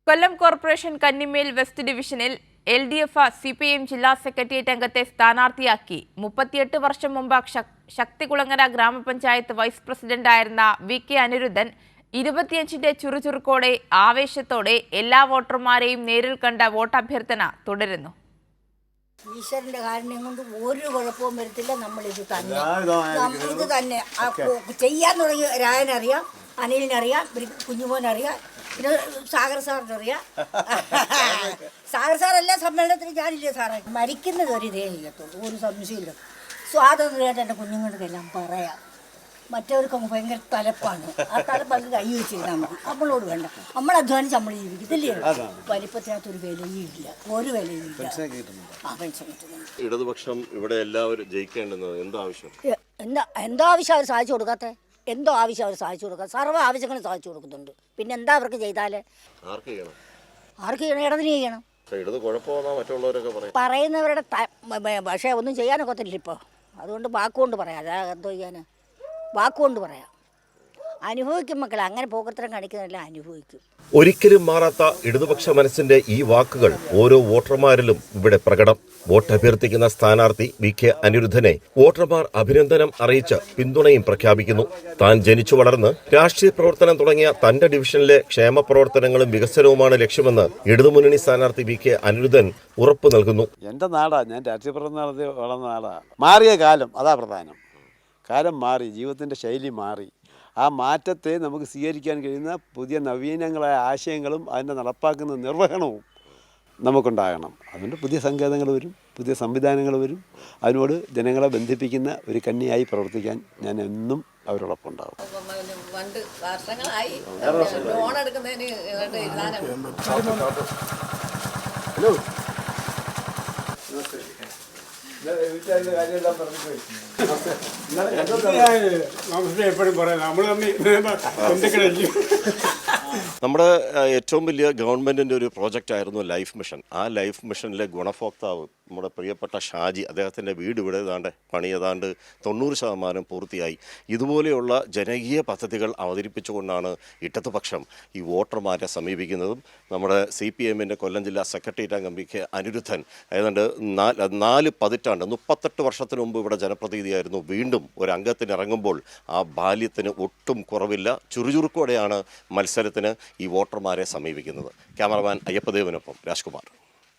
കൊല്ലം corporation Kannimel west ഡിവിഷനിൽ LDF CPM ജില്ലാ secretariat അംഗത്തെ സ്ഥാനാർത്ഥിയാക്കി. 38 വർഷം മുമ്പ് ശക്തികുളങ്ങര ഗ്രാമപഞ്ചായത്ത് വൈസ് പ്രസിഡന്റായിരുന്ന VK അനിരുദ്ധൻ 25ന്റെ ചുറുചുറുക്കോടെ ആവേശത്തോടെ എല്ലാ വോട്ടർമാരെയും നേരിൽ കണ്ട വോട്ടഭ്യർത്ഥന തുടരുന്നു. ഈശ്വരന്റെ കാരുണ്യം കൊണ്ട് ഒരു കുഴപ്പവും വരത്തില്ല. നമ്മളിത് തന്നെ ചെയ്യാൻ തുടങ്ങിയ രായനറിയാം, അനിലിനറിയാം, കുഞ്ഞുമോനറിയാം, പിന്നെ സാഗർ സാറിനറിയാം. സാഗർ സാർ എല്ലാ സമ്മേളനത്തിനും ഞാനില്ലേ സാറേ. മരിക്കുന്നത് ഒരു ഇതേ ചെയ്യത്തുള്ളൂ, ഒരു സംശയമില്ല. സ്വാതന്ത്ര്യമായിട്ട് എൻ്റെ കുഞ്ഞുങ്ങൾക്കെല്ലാം പറയാം. മറ്റവർക്കൊക്കെ ഭയങ്കര തലപ്പാണ്. ആ തലപ്പാക്ക് കൈ വെച്ചിരുന്നാൽ മതി. നമ്മളോട് വേണ്ട, നമ്മൾ അധ്വാനിച്ച് നമ്മൾ ജീവിക്കത്തില്ലേ. വലിപ്പത്തിനകത്തൊരു വിലയും ഇല്ല, ഒരു വിലയും ഇല്ല. ആ പെൻഷൻ കിട്ടുന്നുണ്ട്. ഇടതുപക്ഷം ഇവിടെ എല്ലാവരും ജയിക്കേണ്ടുന്നത് എന്തോ ആവശ്യം അവർ സാധിച്ചു കൊടുക്കാത്ത എന്തോ ആവശ്യം അവർ സാധിച്ചു കൊടുക്കുക. സർവ്വ ആവശ്യങ്ങളും സാധിച്ചു കൊടുക്കുന്നുണ്ട്. പിന്നെ എന്താ അവർക്ക് ചെയ്താൽ ആർക്ക് ചെയ്യണം? ഇടതിന് ചെയ്യണം. പറയുന്നവരുടെ പക്ഷേ ഒന്നും ചെയ്യാനൊക്കത്തില്ല ഇപ്പോൾ. അതുകൊണ്ട് വാക്കുകൊണ്ട് പറയാം. അതാ എന്തോ ചെയ്യാൻ, വാക്കുകൊണ്ട് പറയാം. അനുഭവിക്കും മക്കളെ, അങ്ങനെ പോക്കത്തരം കാണിക്കുന്നില്ല, അനുഭവിക്കും. ഒരിക്കലും മാറാത്ത ഇടതുപക്ഷ മനസ്സിന്റെ ഈ വാക്കുകൾ ഓരോ വോട്ടർമാരിലും ഇവിടെ പ്രകടം. വോട്ട് അഭ്യർത്ഥിക്കുന്ന സ്ഥാനാർത്ഥി VK അനിരുദ്ധനെ വോട്ടർമാർ അഭിനന്ദനം അറിയിച്ച് പിന്തുണയും പ്രഖ്യാപിക്കുന്നു. താൻ ജനിച്ചു വളർന്ന് രാഷ്ട്രീയ പ്രവർത്തനം തുടങ്ങിയ തന്റെ ഡിവിഷനിലെ ക്ഷേമ പ്രവർത്തനങ്ങളും വികസനവുമാണ് ലക്ഷ്യമെന്ന് ഇടതുമുന്നണി സ്ഥാനാർത്ഥി VK അനിരുദ്ധൻ ഉറപ്പു നൽകുന്നു. എന്റെ നാടാ, ഞാൻ രാഷ്ട്രീയ പ്രവർത്തനം നടത്തി വളർന്ന നാടാ. മാറിയ കാലം അതാ പ്രധാനം. കാലം മാറി, ജീവിതത്തിൻ്റെ ശൈലി മാറി. ആ മാറ്റത്തെ നമുക്ക് സ്വീകരിക്കാൻ കഴിയുന്ന പുതിയ നവീനങ്ങളായ ആശയങ്ങളും അതിൻ്റെ നടപ്പാക്കുന്ന നിർവഹണവും നമുക്കുണ്ടാകണം. അതുകൊണ്ട് പുതിയ സങ്കേതങ്ങൾ വരും, പുതിയ സംവിധാനങ്ങൾ വരും. അതിനോട് ജനങ്ങളെ ബന്ധിപ്പിക്കുന്ന ഒരു കണ്ണിയായി പ്രവർത്തിക്കാൻ ഞാൻ എന്നും അവരോടൊപ്പം ഉണ്ടാകും. നമ്മുടെ ഏറ്റവും വലിയ ഗവൺമെന്റിന്റെ ഒരു പ്രോജക്റ്റ് ആയിരുന്നു ലൈഫ് മിഷൻ. ആ ലൈഫ് മിഷനിലെ ഗുണഭോക്താവ് നമ്മുടെ പ്രിയപ്പെട്ട ഷാജി. അദ്ദേഹത്തിന്റെ വീട് ഇവിടെ പണി ഏതാണ്ട് 90% പൂർത്തിയായി. ഇതുപോലെയുള്ള ജനകീയ പദ്ധതികൾ അവതരിപ്പിച്ചുകൊണ്ടാണ് ഇടതുപക്ഷം ഈ വോട്ടർമാരെ സമീപിക്കുന്നതും. നമ്മുടെ CPMന്റെ കൊല്ലം ജില്ലാ സെക്രട്ടേറിയറ്റ് അംഗം VK അനിരുദ്ധൻ ഏതാണ്ട് 4 പതിറ്റാണ്ട് 38 വർഷത്തിന് മുമ്പ് ഇവിടെ ജനപ്രതിനിധിയായിരുന്നു. വീണ്ടും ഒരു അംഗത്തിന് ഇറങ്ങുമ്പോൾ ആ ബാല്യത്തിന് ഒട്ടും കുറവില്ല. ചുറുചുറുക്കോടെയാണ് മത്സരത്തിന് ഈ വോട്ടർമാരെ സമീപിക്കുന്നത്. ക്യാമറമാൻ അയ്യപ്പദേവനൊപ്പം രാജ്കുമാർ.